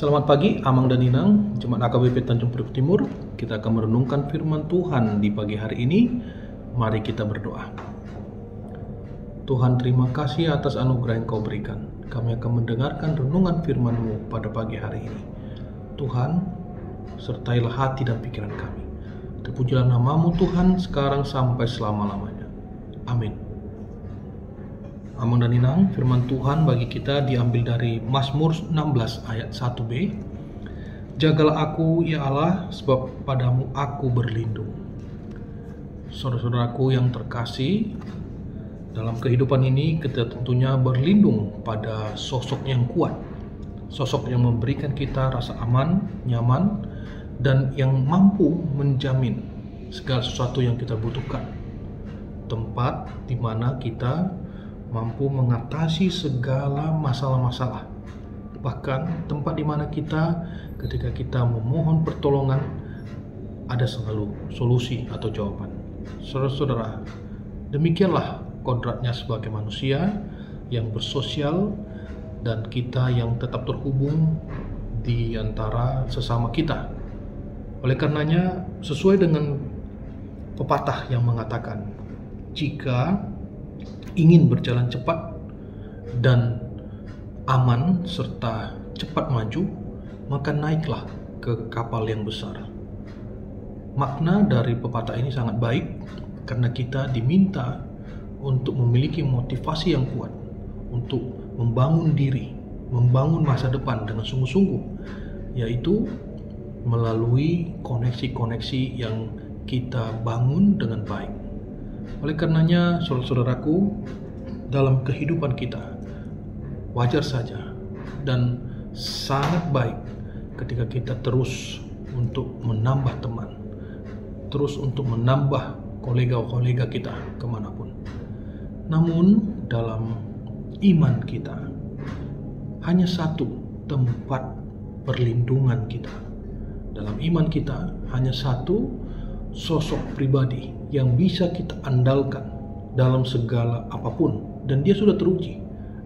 Selamat pagi, Amang dan Inang, Jemaat AKBP Tanjung Priok Timur. Kita akan merenungkan firman Tuhan di pagi hari ini. Mari kita berdoa. Tuhan, terima kasih atas anugerah yang Kau berikan. Kami akan mendengarkan renungan firman-Mu pada pagi hari ini. Tuhan, sertailah hati dan pikiran kami. Terpujilah nama-Mu Tuhan, sekarang sampai selama-lamanya. Amin. Amang dan Inang, firman Tuhan bagi kita diambil dari Mazmur 16 ayat 1b. Jagalah aku, ya Allah, sebab padamu aku berlindung. Saudara-saudaraku yang terkasih, dalam kehidupan ini kita tentunya berlindung pada sosok yang kuat. Sosok yang memberikan kita rasa aman, nyaman, dan yang mampu menjamin segala sesuatu yang kita butuhkan. Tempat di mana kita mampu mengatasi segala masalah-masalah. Bahkan tempat di mana kita ketika kita memohon pertolongan ada selalu solusi atau jawaban. Saudara-saudara, demikianlah kodratnya sebagai manusia yang bersosial dan kita yang tetap terhubung di antara sesama kita. Oleh karenanya, sesuai dengan pepatah yang mengatakan, jika ingin berjalan cepat dan aman serta cepat maju, maka naiklah ke kapal yang besar. Makna dari pepatah ini sangat baik karena kita diminta untuk memiliki motivasi yang kuat untuk membangun diri, membangun masa depan dengan sungguh-sungguh, yaitu melalui koneksi-koneksi yang kita bangun dengan baik. Oleh karenanya, saudara-saudaraku, dalam kehidupan kita wajar saja dan sangat baik ketika kita terus untuk menambah teman, terus untuk menambah kolega-kolega kita kemanapun. Namun dalam iman kita hanya satu tempat perlindungan kita. Dalam iman kita hanya satu sosok pribadi yang bisa kita andalkan dalam segala apapun, dan dia sudah teruji,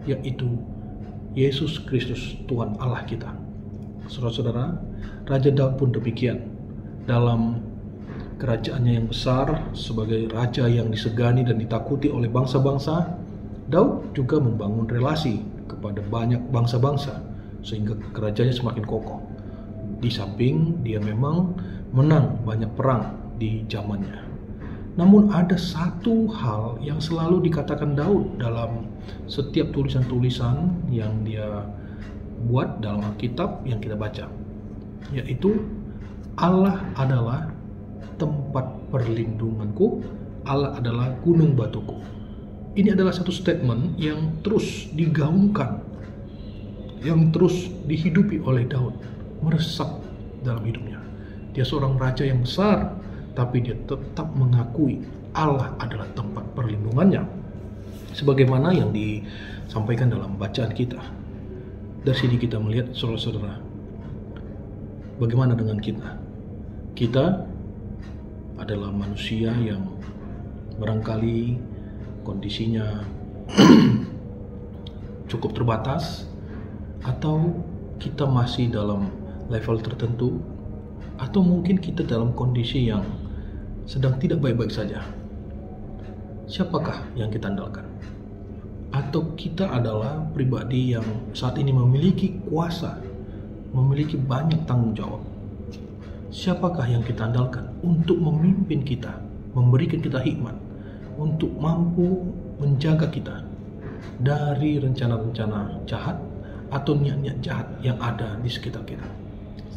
yaitu Yesus Kristus, Tuhan Allah kita. Saudara-saudara, Raja Daud pun demikian. Dalam kerajaannya yang besar, sebagai raja yang disegani dan ditakuti oleh bangsa-bangsa, Daud juga membangun relasi kepada banyak bangsa-bangsa sehingga kerajaannya semakin kokoh. Di samping dia memang menang banyak perang di zamannya. Namun ada satu hal yang selalu dikatakan Daud dalam setiap tulisan-tulisan yang dia buat dalam Alkitab yang kita baca, yaitu Allah adalah tempat perlindunganku, Allah adalah gunung batuku. Ini adalah satu statement yang terus digaungkan, yang terus dihidupi oleh Daud, meresap dalam hidupnya. Dia seorang raja yang besar, tapi dia tetap mengakui Allah adalah tempat perlindungannya. Sebagaimana yang disampaikan dalam bacaan kita. Dari sini kita melihat, saudara-saudara, bagaimana dengan kita? Kita adalah manusia yang barangkali kondisinya cukup terbatas, atau kita masih dalam level tertentu, atau mungkin kita dalam kondisi yang sedang tidak baik-baik saja. Siapakah yang kita andalkan? Atau kita adalah pribadi yang saat ini memiliki kuasa, memiliki banyak tanggung jawab? Siapakah yang kita andalkan untuk memimpin kita, memberikan kita hikmat, untuk mampu menjaga kita dari rencana-rencana jahat atau niat-niat jahat yang ada di sekitar kita?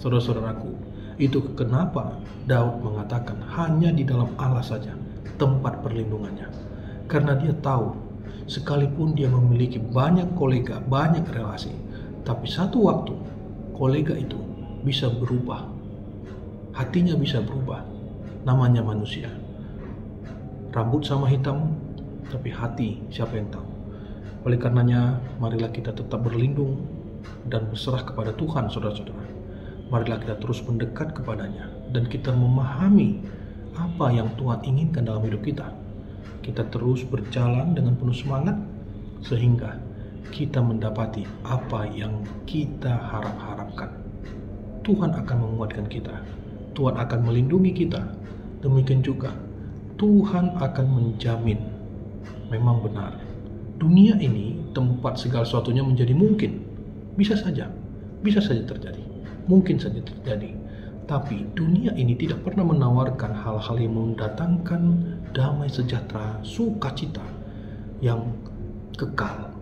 Saudara-saudaraku, itu kenapa Daud mengatakan hanya di dalam Allah saja tempat perlindungannya. Karena dia tahu, sekalipun dia memiliki banyak kolega, banyak relasi, tapi satu waktu kolega itu bisa berubah. Hatinya bisa berubah. Namanya manusia. Rambut sama hitam, tapi hati siapa yang tahu. Oleh karenanya, marilah kita tetap berlindung dan berserah kepada Tuhan, saudara-saudara. Marilah kita terus mendekat kepadanya dan kita memahami apa yang Tuhan inginkan dalam hidup kita. Kita terus berjalan dengan penuh semangat sehingga kita mendapati apa yang kita harap-harapkan. Tuhan akan menguatkan kita. Tuhan akan melindungi kita. Demikian juga Tuhan akan menjamin. Memang benar, dunia ini tempat segala sesuatunya menjadi mungkin. Bisa saja terjadi. Mungkin saja terjadi. Tapi dunia ini tidak pernah menawarkan hal-hal yang mendatangkan damai sejahtera, sukacita yang kekal.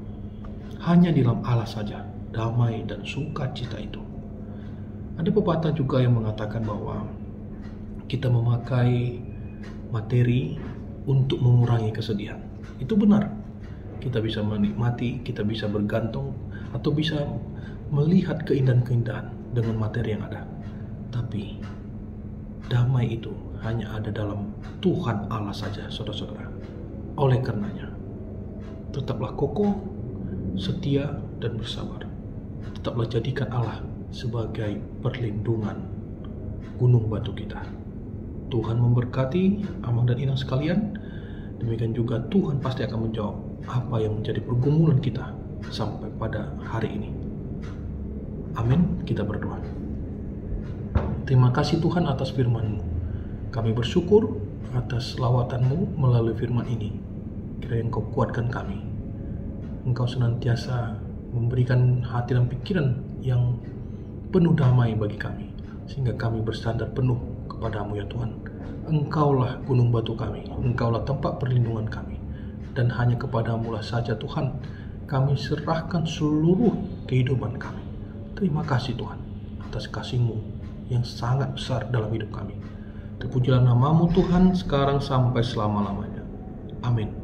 Hanya di dalam Allah saja damai dan sukacita itu. Ada pepatah juga yang mengatakan bahwa kita memakai materi untuk mengurangi kesedihan. Itu benar. Kita bisa menikmati, kita bisa bergantung, atau bisa melihat keindahan-keindahan dengan materi yang ada. Tapi damai itu hanya ada dalam Tuhan Allah saja, saudara-saudara. Oleh karenanya, tetaplah kokoh, setia, dan bersabar. Tetaplah jadikan Allah sebagai perlindungan gunung batu kita. Tuhan memberkati Amang dan Inang sekalian. Demikian juga Tuhan pasti akan menjawab apa yang menjadi pergumulan kita sampai pada hari ini. Amin. Kita berdoa. Terima kasih Tuhan atas firman-Mu. Kami bersyukur atas lawatan-Mu melalui firman ini. Kiranya Engkau kuatkan kami. Engkau senantiasa memberikan hati dan pikiran yang penuh damai bagi kami, sehingga kami bersandar penuh kepada-Mu ya Tuhan. Engkaulah gunung batu kami, Engkaulah tempat perlindungan kami, dan hanya kepada-Mu lah saja Tuhan kami serahkan seluruh kehidupan kami. Terima kasih Tuhan atas kasih-Mu yang sangat besar dalam hidup kami. Terpujilah nama-Mu Tuhan sekarang sampai selama-lamanya. Amin.